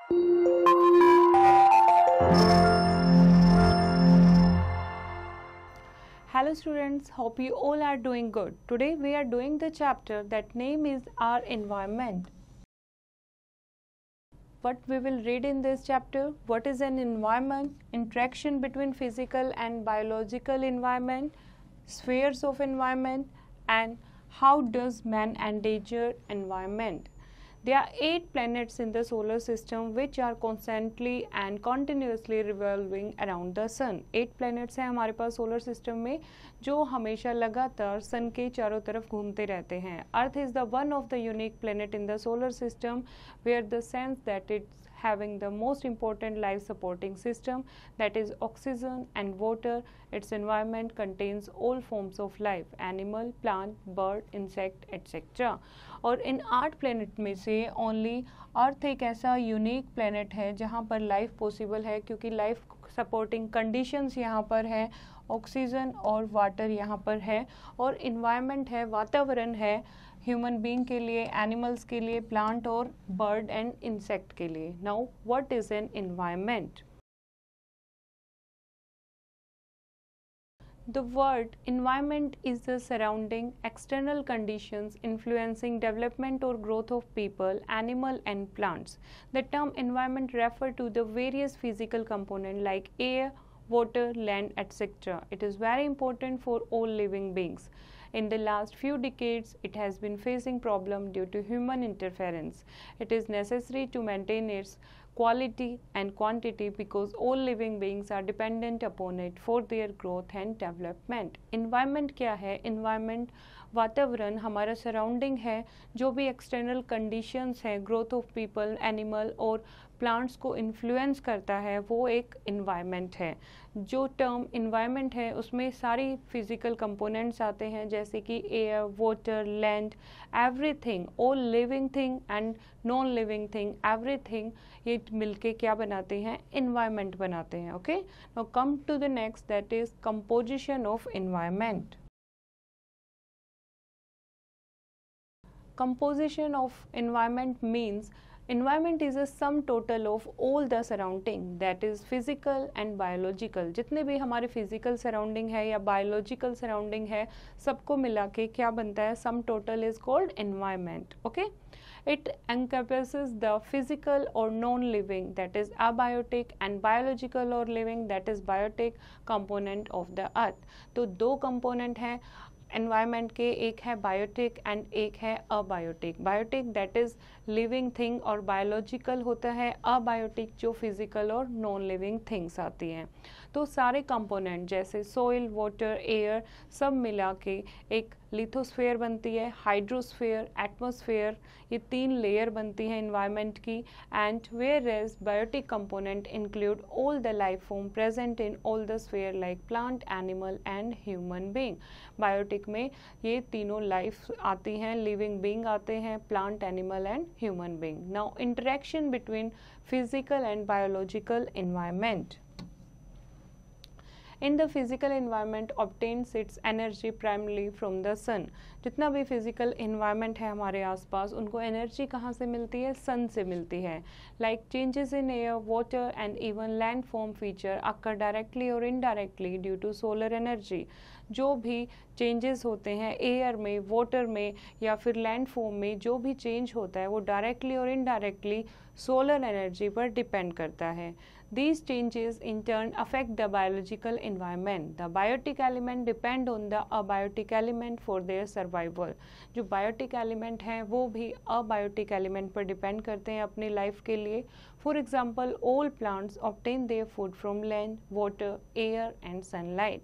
Hello students, hope you all are doing good. Today we are doing the chapter that name is our environment. What we will read in this chapter: what is an environment, interaction between physical and biological environment, spheres of environment, and how does man endanger environment. There are 8 planets in the solar system which are constantly and continuously revolving around the sun. 8 planets हैं हमारे पास solar system में जो हमेशा लगातार सन के चारों तरफ घूमते रहते हैं. Earth is the one of the unique planet in the solar system where the sense that it's having the most important life supporting system, that is oxygen and water. Its environment contains all forms of life, animal, plant, bird, insect, etc. और इन 8 planet में से only अर्थ एक ऐसा unique planet है जहाँ पर life possible है, क्योंकि लाइफ सपोर्टिंग कंडीशंस यहाँ पर है, ऑक्सीजन और वाटर यहाँ पर है, और इन्वायरमेंट है, वातावरण है ह्यूमन बीइंग के लिए, एनिमल्स के लिए, प्लांट और बर्ड एंड इंसेक्ट के लिए. Now what is an environment? The word environment is the surrounding external conditions influencing development or growth of people, animal and plants. The term environment refers to the various physical components like air, water, land, etc. It is very important for all living beings. In the last few decades, it has been facing problem due to human interference. It is necessary to maintain its quality and quantity because all living beings are dependent upon it for their growth and development. Environment क्या है? Environment वातावरण हमारा surrounding है, जो भी external conditions हैं, growth of people, animal और plants को इन्फ्लुएंस करता है, वो एक इन्वायरमेंट है. जो टर्म इन्वायरमेंट है उसमें सारी फिजिकल कंपोनेंट्स आते हैं, जैसे कि air, water, land, everything, all living thing and non living thing, everything, ये मिलके क्या बनाते हैं? इन्वायरमेंट बनाते हैं. Okay, now come to the next, that is composition of environment. Composition of environment means environment is a sum total of all the surrounding, that is physical and biological. जितने भी हमारे physical surrounding है या biological surrounding है, सबको मिला के क्या बनता है? Sum total is called environment. Okay, it encompasses the physical or non-living, that is abiotic, and biological or living, that is biotic component of the earth. तो 2 component हैं एनवायरनमेंट के, एक है बायोटिक एंड एक है abiotic. Biotic that is living thing और biological होता है अबायोटिक जो फिजिकल और नॉन लिविंग थिंग्स आती हैं. तो सारे कंपोनेंट जैसे सोइल, वाटर, एयर सब मिला के एक लिथोस्फेयर बनती है, हाइड्रोस्फेयर, एटमॉस्फेयर, ये 3 लेयर बनती हैं इन्वायरमेंट की. And whereas biotic component include all the life form present in all the sphere like plant, animal and human being. Biotic में ये तीनों लाइफ आती हैं, लिविंग बीइंग आते हैं, plant, animal and human being. Now interaction between physical and biological environment. In the physical environment obtains its energy primarily from the sun. जितना भी physical environment है हमारे आसपास, उनको energy कहाँ से मिलती है? sun से मिलती है. Like changes in air, water and even landform feature occur directly or indirectly due to solar energy. जो भी चेंजेस होते हैं एयर में, वाटर में या फिर लैंडफॉर्म में, जो भी चेंज होता है वो डायरेक्टली और इनडायरेक्टली सोलर एनर्जी पर डिपेंड करता है. These changes in turn affect the biological environment. The biotic element depend on the abiotic element for their survival. जो biotic element हैं वो भी abiotic element पर डिपेंड करते हैं अपनी लाइफ के लिए. For example, all plants obtain their food from land, water, air and sunlight.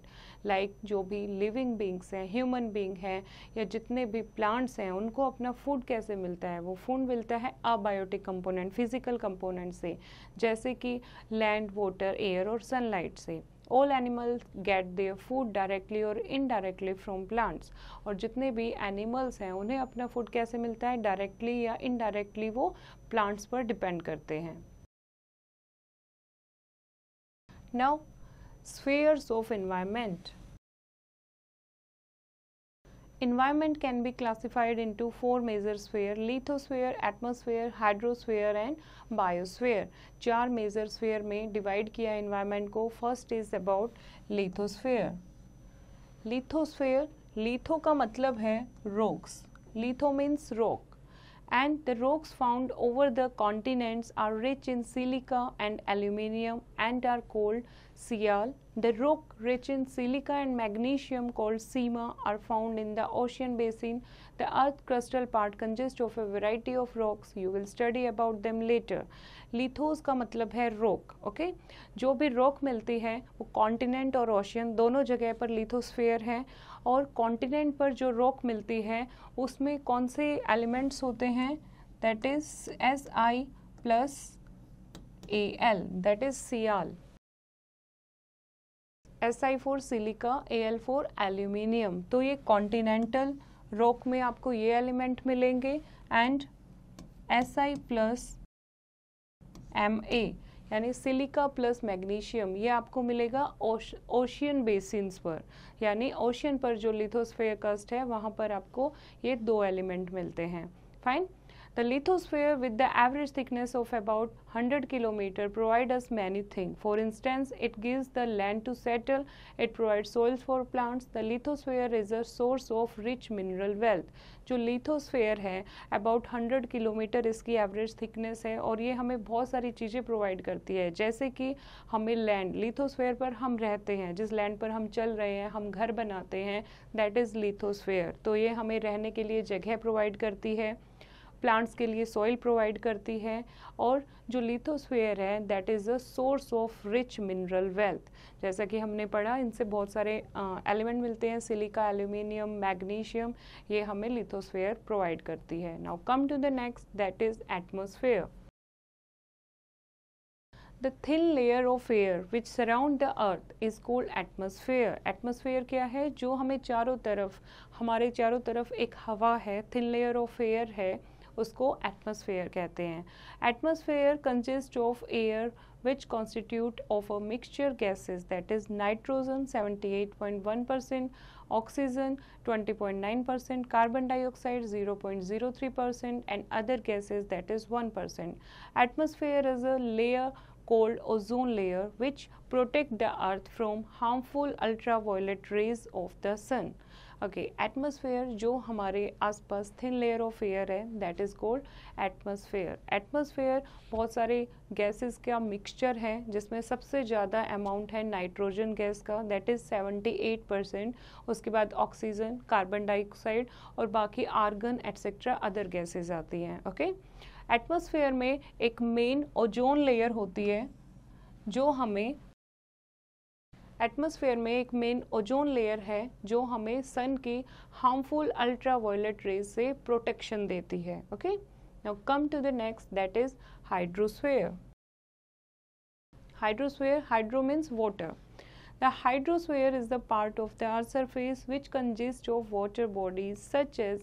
Like जो भी living beings हैं, human being हैं या जितने भी plants हैं, उनको अपना food कैसे मिलता है? वो food मिलता है abiotic component, physical component से, जैसे कि land, water, air और sunlight से. All animals get their food directly or indirectly from plants. और जितने भी animals हैं उन्हें अपना food कैसे मिलता है? Directly या indirectly वो plants पर depend करते हैं. Now spheres of environment. Environment can be classified into four major sphere: lithosphere, atmosphere, hydrosphere and biosphere. चार मेजर स्फीयर में डिवाइड किया एनवायरनमेंट को. First is about lithosphere. Lithosphere, litho का मतलब है rocks. Litho means rock. And the rocks found over the continents are rich in silica and aluminium and are called sial. The rock rich in silica and magnesium called sima are found in the ocean basin. The earth crustal part consists of a variety of rocks. You will study about them later. लिथोस का मतलब है rock. Okay? जो भी rock मिलती है वो continent और ocean दोनों जगह पर लिथोस्फीयर है. और कॉन्टिनेंट पर जो रॉक मिलती है उसमें कौन से एलिमेंट्स होते हैं? That is Si plus Al, that is sial. Si for silica, Al for aluminium. तो ये कॉन्टिनेंटल रॉक में आपको ये एलिमेंट मिलेंगे. एंड Si प्लस Ma यानी सिलिका प्लस मैग्नीशियम ये आपको मिलेगा ओशियन बेसिन्स पर, यानी ओशियन पर जो लिथोस्फीयर क्रस्ट है वहाँ पर आपको ये दो एलिमेंट मिलते हैं. Fine. The lithosphere with the average thickness of about 100 km provide us many things. For instance, it gives the land to settle, it provides soils for plants. The lithosphere is a source of rich mineral wealth. जो lithosphere है about 100 kilometre इसकी average thickness है और ये हमें बहुत सारी चीज़ें प्रोवाइड करती है. जैसे कि हमें लैंड, लिथोस्फीयर पर हम रहते हैं, जिस लैंड पर हम चल रहे हैं, हम घर बनाते हैं, दैट इज़ लिथोस्फीयर. तो ये हमें रहने के लिए जगह प्रोवाइड करती है, प्लांट्स के लिए सॉइल प्रोवाइड करती है. और जो लिथोस्फीयर है that is a source of rich mineral wealth. जैसा कि हमने पढ़ा इनसे बहुत सारे एलिमेंट मिलते हैं, सिलिका, एल्यूमिनियम, मैग्नीशियम, ये हमें लिथोस्फीयर प्रोवाइड करती है. Now come to the next, that is atmosphere. The thin layer of air which surround the earth is called atmosphere. Atmosphere क्या है? जो हमें चारों तरफ, हमारे चारों तरफ एक हवा है, thin layer of air है, उसको एटमॉस्फेयर कहते हैं. Atmosphere consist of air which constitute of a mixture gases, that is nitrogen 78.1%, oxygen 20.9%, carbon dioxide 0.03% and other gases that is 1%. Atmosphere is a layer called ozone layer which protect the earth from harmful ultraviolet rays of the sun. Okay, atmosphere जो हमारे आसपास thin layer of air है that is called atmosphere. Atmosphere बहुत सारे gases का mixture है जिसमें सबसे ज़्यादा अमाउंट है नाइट्रोजन गैस का, दैट इज़ 78%. उसके बाद ऑक्सीजन, कार्बन डाइऑक्साइड और बाकी आर्गन एटसेट्रा अदर गैसेस आती हैं. ओके, एटमॉस्फेयर में एक मेन ओजोन लेयर होती है जो हमें, एटमॉस्फेयर में एक मेन ओजोन लेयर है जो हमें सन की हार्मफुल अल्ट्रावायलेट रेज से प्रोटेक्शन देती है. Okay, now come to the next, that is hydrosphere. Hydrosphere, hydro means water. The hydrosphere is the part of the earth's surface which consists of water bodies such as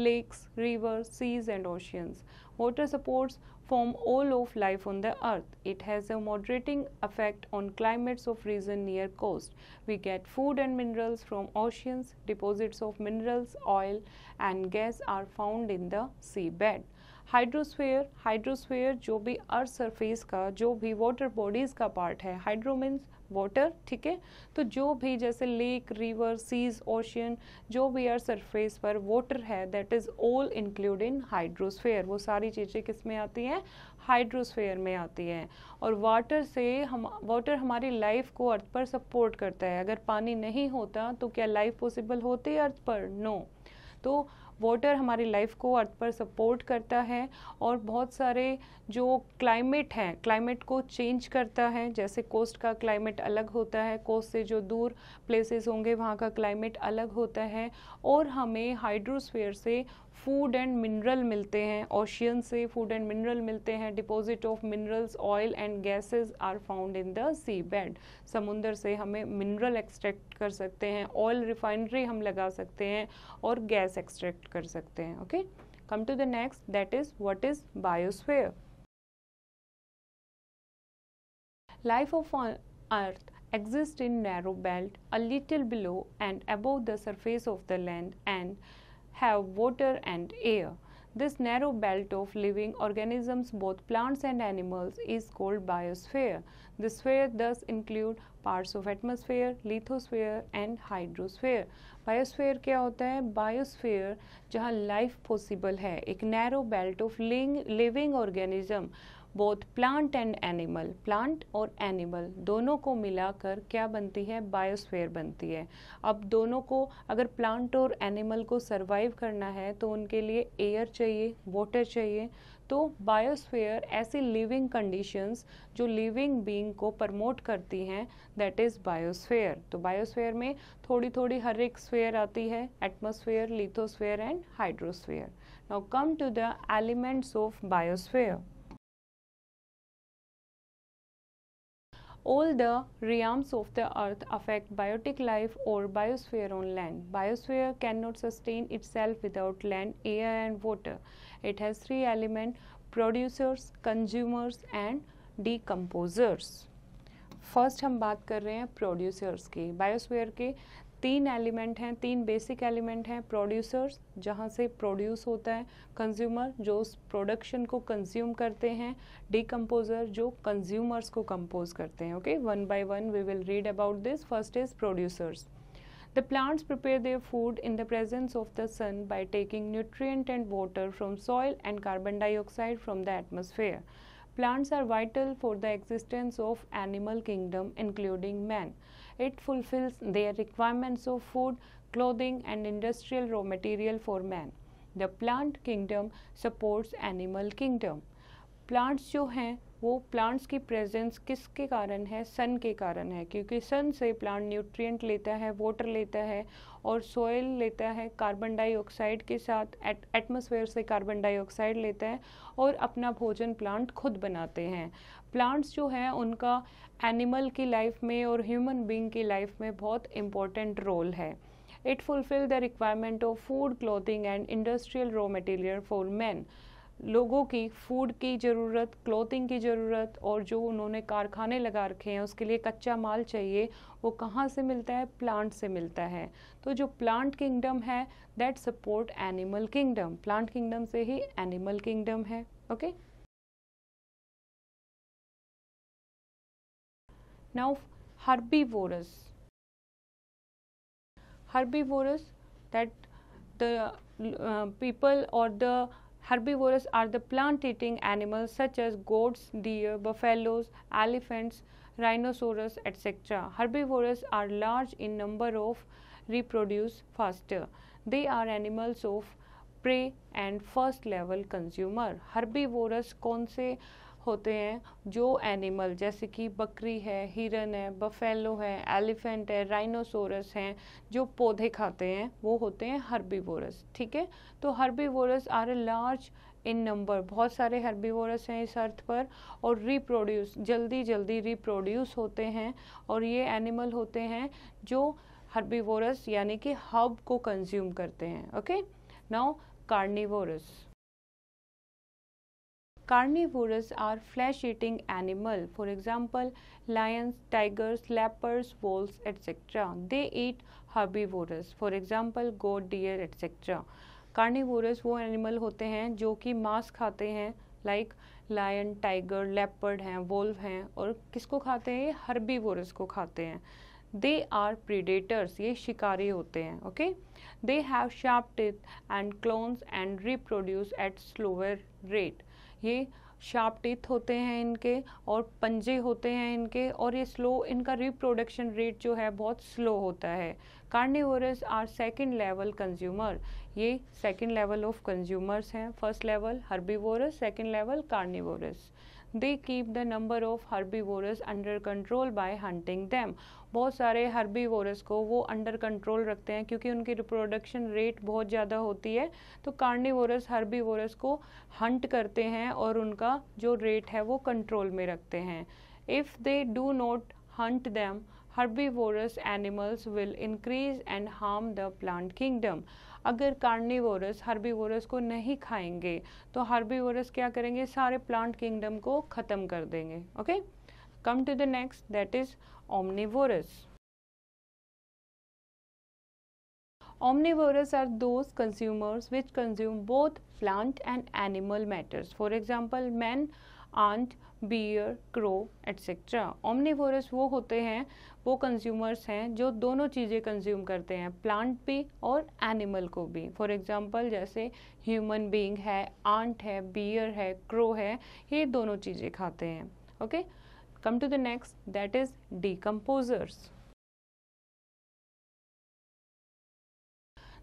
lakes, rivers, seas and oceans. Water supports form all of life on the earth. It has a moderating effect on climates of region near coast. We get food and minerals from oceans. Deposits of minerals, oil and gas are found in the seabed. Hydrosphere, hydrosphere जो भी earth surface का, जो भी water bodies का part है, hydro means water, ठीक है. तो जो भी जैसे लेक, रिवर, सीज, ओशियन, जो भी अर्थ सरफेस पर वाटर है that is all include in hydrosphere. वो सारी चीज़ें किस में आती हैं? हाइड्रोस्फीयर में आती हैं. और वाटर से वाटर हमारी लाइफ को अर्थ पर सपोर्ट करता है. अगर पानी नहीं होता तो क्या लाइफ पॉसिबल होती है अर्थ पर? नो. तो वाटर हमारी लाइफ को अर्थ पर सपोर्ट करता है और बहुत सारे जो क्लाइमेट हैं, क्लाइमेट को चेंज करता है. जैसे कोस्ट का क्लाइमेट अलग होता है, कोस्ट से जो दूर प्लेसेस होंगे वहाँ का क्लाइमेट अलग होता है. और हमें हाइड्रोस्फीयर से फूड एंड मिनरल मिलते हैं, ओशियन से फूड एंड मिनरल मिलते हैं. Deposit of minerals, oil and gases are found in the sea bed. समुंदर से हमें मिनरल एक्सट्रैक्ट कर सकते हैं, ऑयल रिफाइनरी हम लगा सकते हैं और गैस एक्सट्रैक्ट कर सकते हैं. Okay, come to the next, that is what is biosphere. Life of Earth exist in narrow belt a little below and above the surface of the land and have water and air. This narrow belt of living organisms, both plants and animals, is called biosphere. The sphere thus include parts of atmosphere, lithosphere and hydrosphere. Biosphere क्या होता है? Biosphere जहाँ life possible है, एक narrow belt of living organism, both plant and animal, plant और animal दोनों को मिलाकर क्या बनती है? बायोस्फीयर बनती है। अब दोनों को, अगर प्लांट और एनिमल को सरवाइव करना है तो उनके लिए एयर चाहिए, वाटर चाहिए। तो बायोस्फीयर ऐसी लिविंग कंडीशंस जो लिविंग बीइंग को प्रमोट करती हैं, दैट इज़ बायोस्फीयर। तो बायोस्फीयर में थोड़ी थोड़ी हर एक स्फीयर आती है, atmosphere, lithosphere and hydrosphere. Now come to the elements of biosphere. All the realms of the earth affect biotic life or biosphere on land. Biosphere cannot sustain itself without land, air and water. It has three elements: producers, consumers and decomposers. First हम बात कर रहे हैं producers की। Biosphere के तीन element हैं, तीन बेसिक एलिमेंट हैं। प्रोड्यूसर्स जहाँ से प्रोड्यूस होता है, कंज्यूमर जो उस प्रोडक्शन को कंज्यूम करते हैं, डिकम्पोजर जो कंज्यूमर्स को कंपोज करते हैं। Okay, one by one we will read about this. First is producers. The plants prepare their food in the presence of the sun by taking nutrient and water from soil and carbon dioxide from the atmosphere. Plants are vital for the existence of animal kingdom including man. It fulfills their requirements of food, clothing and industrial raw material for man. The plant kingdom supports animal kingdom. Plants जो हैं वो plants की presence किसके कारण है? सन के कारण है, क्योंकि सन से प्लांट न्यूट्रिएंट लेता है, वाटर लेता है और सॉइल लेता है, कार्बन डाइऑक्साइड के साथ एटमॉस्फेयर से कार्बन डाइऑक्साइड लेता है और अपना भोजन प्लांट खुद बनाते हैं। प्लांट्स जो हैं उनका एनिमल की लाइफ में और ह्यूमन बीइंग की लाइफ में बहुत इम्पोर्टेंट रोल है। It fulfil the requirement of food, clothing and industrial raw material for man. लोगों की फूड की ज़रूरत, क्लोथिंग की ज़रूरत और जो उन्होंने कारखाने लगा रखे हैं उसके लिए कच्चा माल चाहिए, वो कहाँ से मिलता है? प्लांट से मिलता है। तो जो प्लांट किंगडम है that support animal kingdom, plant kingdom से ही एनिमल किंगडम है। Okay, now herbivorous. Herbivorous, that the people or the herbivores are the plant-eating animals such as goats, deer, buffaloes, elephants, rhinoceros, etc. Herbivores are large in number of reproduce faster. They are animals of prey and first level consumer. Herbivorous कौन से होते हैं? जो animal जैसे कि बकरी है, हिरन है, बफेलो है, एलिफेंट है, राइनोसोरस हैं, जो पौधे खाते हैं वो होते हैं हर्बीवोरस। ठीक है, तो herbivorous are a large in number, बहुत सारे हर्बीवोरस हैं इस अर्थ पर और रिप्रोड्यूस, जल्दी जल्दी रिप्रोड्यूस होते हैं और ये एनिमल होते हैं जो हर्बीवोरस यानी कि हर्ब को कंज्यूम करते हैं। Okay, now carnivorous. Carnivores are flesh-eating animal. For example, lions, tigers, leopards, wolves, etc. They eat herbivores. For example, goat, deer, etc. Carnivores वो एनिमल होते हैं जो कि मांस खाते हैं, लाइक लायन, टाइगर, लेपर्ड हैं, वोल्व हैं, और किसको खाते हैं? ये हर्बीवोरस को खाते हैं। दे आर प्रीडेटर्स, ये शिकारी होते हैं। Okay, they have sharp teeth and claws and reproduce at slower rate. ये शार्प टीथ होते हैं इनके और पंजे होते हैं इनके, और ये स्लो, इनका रिप्रोडक्शन रेट जो है बहुत स्लो होता है। Carnivorous are second level consumer, ये सेकंड लेवल ऑफ कंज्यूमर्स हैं। First level herbivorous, second level carnivorous. They keep the number of herbivorous under control by hunting them. बहुत सारे हर्बीवोरस को वो अंडर कंट्रोल रखते हैं क्योंकि उनकी रिप्रोडक्शन रेट बहुत ज़्यादा होती है। तो कार्निवोरस हर्बीवोरस को हंट करते हैं और उनका जो रेट है वो कंट्रोल में रखते हैं। If they do not hunt them, herbivorous animals will increase and harm the plant kingdom. अगर कार्निवोरस हर्बीवोरस को नहीं खाएंगे तो हर्बीवोरस क्या करेंगे? सारे प्लांट किंगडम को ख़त्म कर देंगे। Okay, Come to the next, that is omnivorous. Omnivorous are those consumers which consume both plant and animal matters. For example, men, ant, bear, crow, etc. Omnivorous वो होते हैं, वो कंज्यूमर्स हैं जो दोनों चीज़ें कंज्यूम करते हैं, प्लांट भी और एनिमल को भी. फॉर एग्जांपल जैसे ह्यूमन बीइंग है, आंट है, बियर है, क्रो है, ये दोनों चीज़ें खाते हैं. Okay, come to the next, that is decomposers.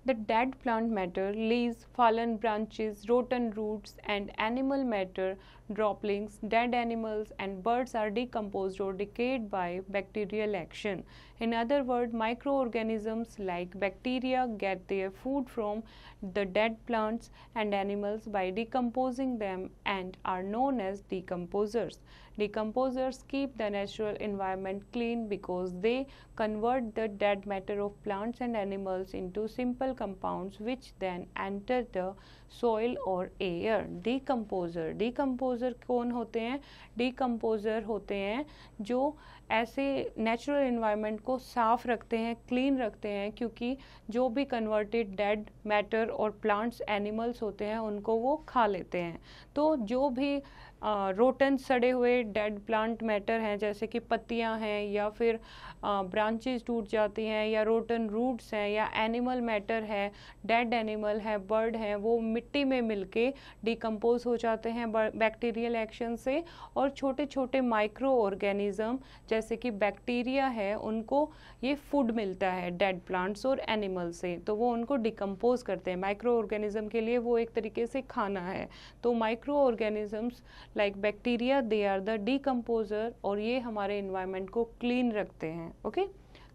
The dead plant matter, leaves, fallen branches, rotten roots, and animal matter, droppings, dead animals, and birds are decomposed or decayed by bacterial action. In other words, microorganisms like bacteria get their food from the dead plants and animals by decomposing them and are known as decomposers. Decomposers keep the natural environment clean because they convert the dead matter of plants and animals into simple compounds which then enter the soil or air. Decomposer कौन होते हैं? Decomposer होते हैं जो ऐसे natural environment को साफ रखते हैं, क्लीन रखते हैं, क्योंकि जो भी कन्वर्टेड डेड मैटर और प्लांट्स, एनिमल्स होते हैं उनको वो खा लेते हैं. तो जो भी रोटन सड़े हुए डेड प्लांट मैटर हैं, जैसे कि पत्तियां हैं या फिर ब्रांचेस टूट जाती हैं या रोटन रूट्स हैं या एनिमल मैटर है, डेड एनिमल है, बर्ड है, वो मिट्टी में मिलके डिकम्पोज हो जाते हैं बैक्टीरियल एक्शन से. और छोटे छोटे माइक्रो ऑर्गेनिज्म जैसे कि बैक्टीरिया है, उनको ये फूड मिलता है डेड प्लांट्स और एनिमल से, तो वो उनको डिकम्पोज करते हैं. माइक्रो ऑर्गेनिज्म के लिए वो एक तरीके से खाना है. तो micro organisms like bacteria, they are the decomposer, और ये हमारे इन्वायरमेंट को क्लीन रखते हैं. Okay,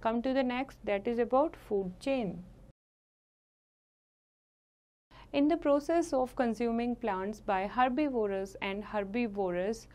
come to the next, that is about food chain. In the process of consuming plants by herbivorous and herbivorous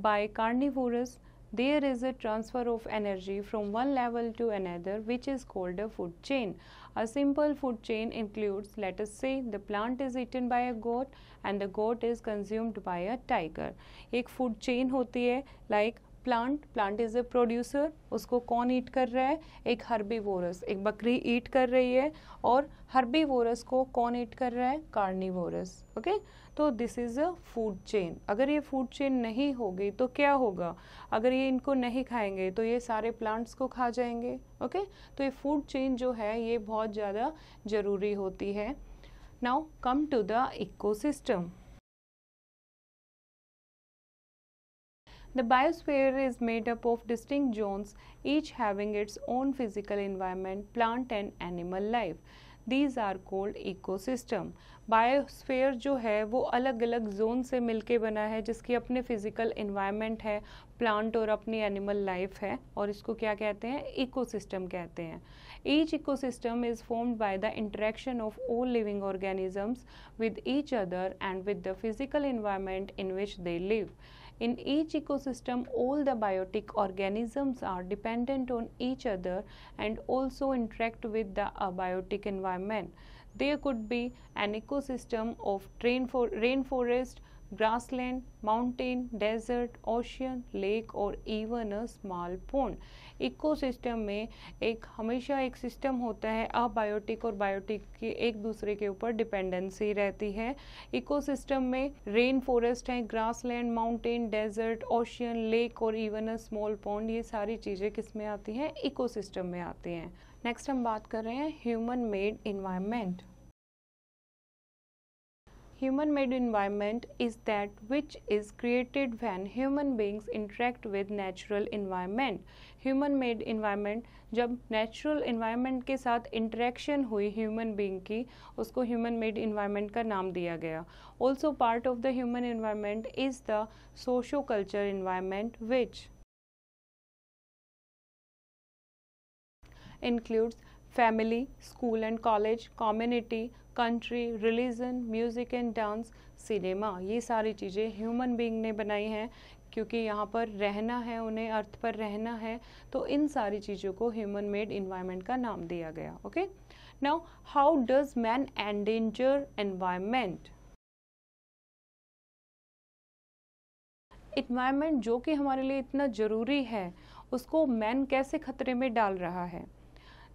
by carnivorous, there is a transfer of energy from one level to another, which is called a food chain. A simple food chain includes, let us say, the plant is eaten by a goat and the goat is consumed by a tiger. एक food chain होती है, like plant is a producer, उसको कौन ईट कर रहा है? एक herbivorous, एक बकरी ईट कर रही है, और हर्बीवोरस को कौन ईट कर रहा है? कार्निवोरस. ओके, तो this is a food chain. अगर ये फूड चेन नहीं होगी तो क्या होगा? अगर ये इनको नहीं खाएंगे तो ये सारे प्लांट्स को खा जाएंगे. ओके, तो ये फूड चेन जो है ये बहुत ज़्यादा ज़रूरी होती है. Now come to the ecosystem. The biosphere is made up of distinct zones, each having its own physical environment, plant and animal life. These are called ecosystem. Biosphere जो है वो अलग अलग जोन से मिलके बना है, जिसकी अपने फिजिकल एनवायरनमेंट है, प्लांट और अपनी एनिमल लाइफ है, और इसको क्या कहते हैं? इकोसिस्टम कहते हैं. Each ecosystem is formed by the interaction of all living organisms with each other and with the physical environment in which they live. In each ecosystem, all the biotic organisms are dependent on each other and also interact with the abiotic environment. There could be an ecosystem of rainforest, grassland, mountain, desert, ocean, lake or even a small pond. Ecosystem में हमेशा एक system होता है, abiotic और biotic की एक दूसरे के ऊपर डिपेंडेंसी रहती है. इकोसिस्टम में रेन फॉरेस्ट है, grassland, mountain, desert, ocean, lake और इवन अ स्मॉल पॉन्ड, ये सारी चीज़ें किस में आती हैं? इकोसिस्टम में आती हैं. नेक्स्ट हम बात कर रहे हैं human made environment. Human made environment is that which is created when human beings interact with natural environment. Human made environment जब natural environment के साथ interaction हुई human being की, उसको human made environment का नाम दिया गया. Also part of the human environment is the socio-culture environment which includes family, school and college, community, country, religion, music and dance, cinema. ये सारी चीज़ें ह्यूमन बीइंग ने बनाई हैं, क्योंकि यहाँ पर रहना है, उन्हें अर्थ पर रहना है, तो इन सारी चीज़ों को ह्यूमन मेड इन्वायरमेंट का नाम दिया गया. Okay, now how does man endanger environment? Environment जो कि हमारे लिए इतना ज़रूरी है उसको मैन कैसे खतरे में डाल रहा है।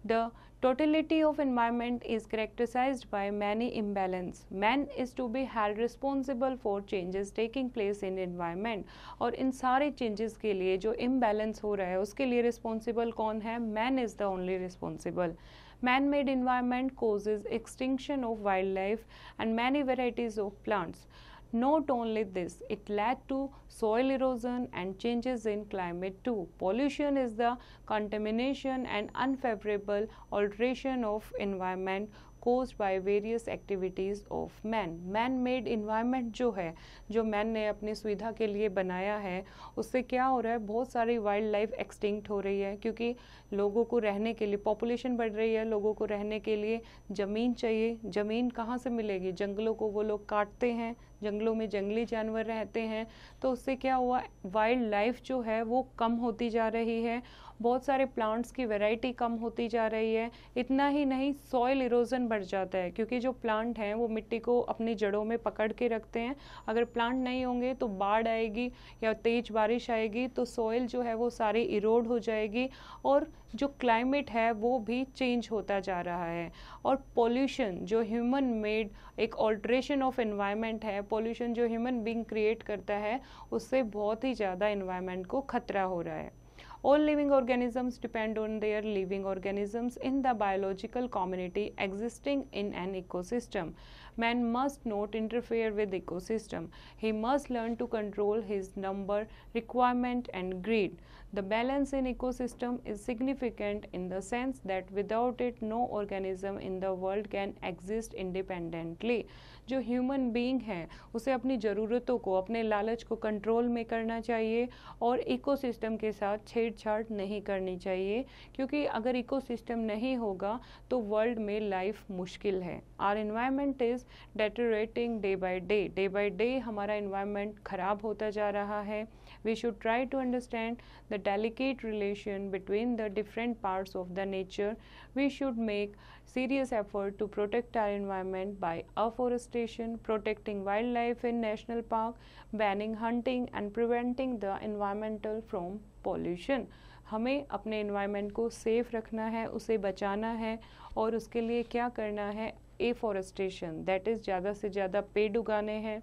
The totality of environment is characterized by many imbalance. Man is to be held responsible for changes taking place in environment. और इन सारे changes के लिए जो imbalance हो रहा है उसके लिए responsible कौन है? Man is the only responsible. Man-made environment causes extinction of wildlife and many varieties of plants. Not only this, it led to soil erosion and changes in climate too. Pollution is the contamination and unfavorable alteration of environment caused by various activities of man. Man-made environment जो है, जो man ने अपनी सुविधा के लिए बनाया है, उससे क्या हो रहा है, बहुत सारी वाइल्ड लाइफ एक्सटिंक्ट हो रही है क्योंकि लोगों को रहने के लिए पॉपुलेशन बढ़ रही है, लोगों को रहने के लिए ज़मीन चाहिए। ज़मीन कहाँ से मिलेगी? जंगलों को वो लोग काटते हैं, जंगलों में जंगली जानवर रहते हैं, तो उससे क्या हुआ, वाइल्ड लाइफ जो है वो कम होती जा रही है, बहुत सारे प्लांट्स की वैरायटी कम होती जा रही है। इतना ही नहीं, सॉइल इरोजन बढ़ जाता है क्योंकि जो प्लांट हैं वो मिट्टी को अपनी जड़ों में पकड़ के रखते हैं। अगर प्लांट नहीं होंगे तो बाढ़ आएगी या तेज बारिश आएगी तो सॉइल जो है वो सारी इरोड हो जाएगी और जो क्लाइमेट है वो भी चेंज होता जा रहा है। और पॉल्यूशन जो ह्यूमन मेड एक ऑल्ट्रेशन ऑफ एनवायरनमेंट है, पॉल्यूशन जो ह्यूमन बीइंग क्रिएट करता है, उससे बहुत ही ज़्यादा एनवायरनमेंट को खतरा हो रहा है। All living organisms depend on their living organisms in the biological community existing in an ecosystem. Man must not interfere with ecosystem. He must learn to control his number, requirement and greed. The balance in ecosystem is significant in the sense that without it no organism in the world can exist independently. जो human being है उसे अपनी ज़रूरतों को, अपने लालच को control में करना चाहिए और इकोसिस्टम के साथ छेड़छाड़ नहीं करनी चाहिए क्योंकि अगर इकोसिस्टम नहीं होगा तो वर्ल्ड में लाइफ मुश्किल है। Our environment is deteriorating day by day हमारा एनवायरनमेंट ख़राब होता जा रहा है। We should try to understand the delicate relation between the different parts of the nature. We should make serious effort to protect our environment by afforestation, protecting wildlife in national park, banning hunting and preventing the environmental from pollution. हमें अपने environment को safe रखना है, उसे बचाना है और उसके लिए क्या करना है? Afforestation, that is ज़्यादा से ज़्यादा पेड़ उगाने हैं,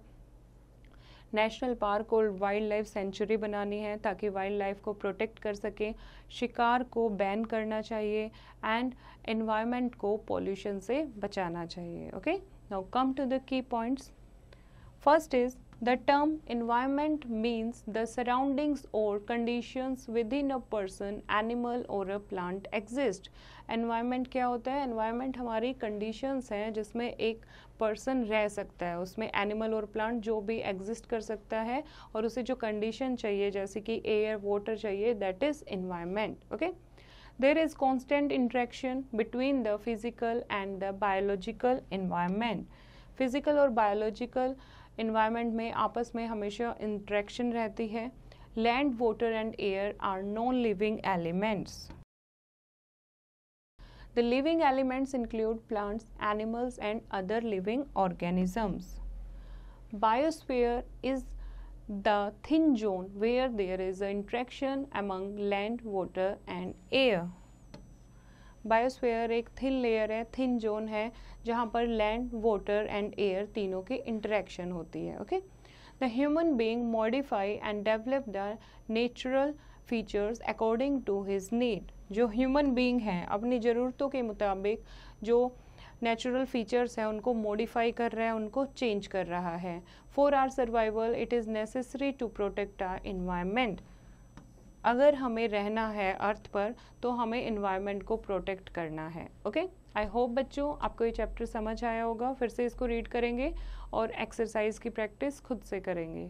नेशनल पार्क और वाइल्ड लाइफ सेंचुरी बनानी है ताकि वाइल्ड लाइफ को प्रोटेक्ट कर सकें, शिकार को बैन करना चाहिए एंड एनवायरनमेंट को पॉल्यूशन से बचाना चाहिए। Okay, now come to the key points. First is the term environment means the surroundings or conditions within a person, animal or a plant exist. environment क्या होता है? environment हमारी conditions हैं जिसमें एक person रह सकता है, उसमें animal और plant जो भी exist कर सकता है और उसे जो condition चाहिए जैसे कि air, water चाहिए, that is environment. Okay? There is constant interaction between the physical and the biological environment. Physical और biological इन्वायरमेंट में आपस में हमेशा इंट्रैक्शन रहती है। Land, water and air are non living elements. The living elements include plants, animals and other living organisms. Biosphere is the thin zone where there is a interaction among land, water and air. Biosphere एक thin layer है, thin zone है जहाँ पर land, water and air तीनों की interaction होती है। Okay, the human being modify and develop the natural features according to his need. जो ह्यूमन बीइंग हैं अपनी ज़रूरतों के मुताबिक जो नेचुरल फीचर्स हैं उनको मॉडिफाई कर रहा है, उनको चेंज कर रहा है। For our survival it is necessary to protect our environment. अगर हमें रहना है अर्थ पर तो हमें एनवायरनमेंट को प्रोटेक्ट करना है। ओके, आई होप बच्चों आपको ये चैप्टर समझ आया होगा। फिर से इसको रीड करेंगे और एक्सरसाइज की प्रैक्टिस खुद से करेंगे।